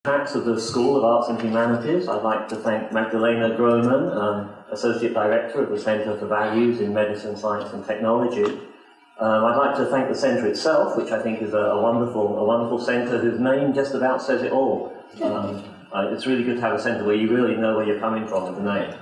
Tracks of the School of Arts and Humanities. I'd like to thank Magdalena Grohmann, Associate Director of the Centre for Values in Medicine, Science and Technology. I'd like to thank the centre itself, which I think is a wonderful centre whose name just about says it all. It's really good to have a centre where you really know where you're coming from with the name.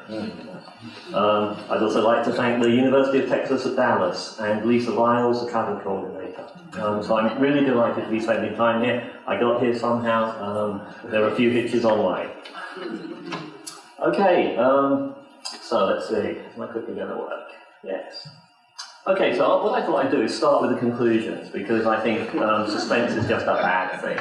I'd also like to thank the University of Texas at Dallas and Lisa Lyles, the travel coordinator. So I'm really delighted to be spending time here. I got here somehow. There are a few hitches on the way. Okay, so let's see. Is my cookie going to work? Yes. Okay, so what I thought I'd do is start with the conclusions, because I think suspense is just a bad thing.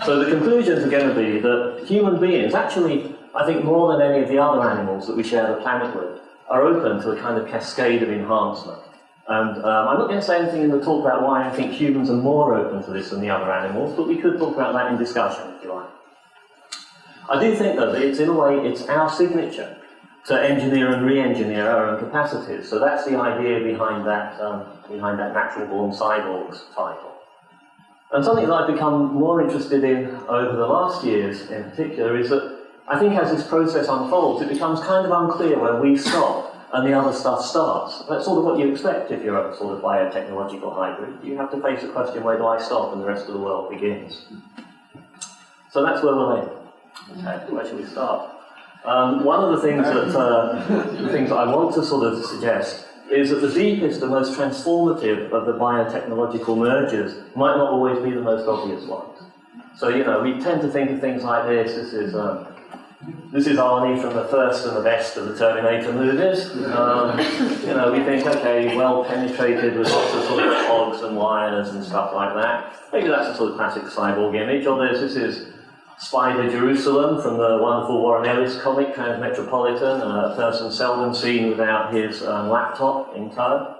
So the conclusions are going to be that human beings, actually, I think more than any of the other animals that we share the planet with, are open to a kind of cascade of enhancement. And I'm not going to say anything in the talk about why I think humans are more open to this than the other animals, but we could talk about that in discussion, if you like. I do think, though, that it's, in a way, it's our signature to engineer and re-engineer our own capacities. So that's the idea behind that natural-born cyborgs title. And something that I've become more interested in over the last years, in particular, is that I think as this process unfolds, it becomes kind of unclear where we stop and the other stuff starts. That's sort of what you expect if you're a sort of biotechnological hybrid. You have to face the question, where do I stop and the rest of the world begins? So that's where we're heading. Okay, where should we start? One of the things that I want to sort of suggest is that the deepest and most transformative of the biotechnological mergers might not always be the most obvious ones. So, you know, we tend to think of things like this. This is Arnie from the first and the best of the Terminator movies. You know, we think, okay, well penetrated with lots of sort of cogs and wires and stuff like that. Maybe that's a sort of classic cyborg image. Or this is Spider Jerusalem from the wonderful Warren Ellis comic, Transmetropolitan, a person seldom seen without his laptop in tow.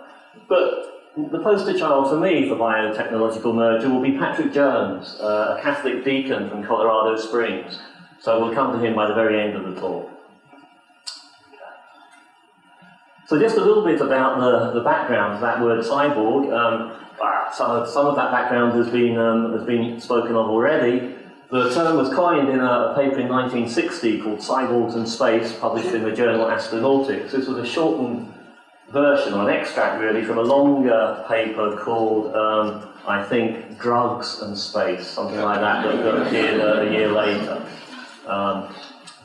But the poster child for me for biotechnological merger will be Patrick Jones, a Catholic deacon from Colorado Springs. So we'll come to him by the very end of the talk. So just a little bit about the background of that word cyborg. Some of that background has been spoken of already. The term was coined in a paper in 1960 called Cyborgs and Space, published in the journal Astronautics. This was a shortened version, or an extract really, from a longer paper called, I think, Drugs and Space, something like that appeared a year later. So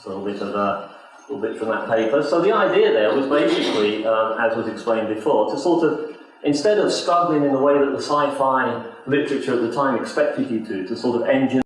a little bit from that paper. So the idea there was basically, as was explained before, to sort of, instead of struggling in the way that the sci-fi literature at the time expected you to sort of engineer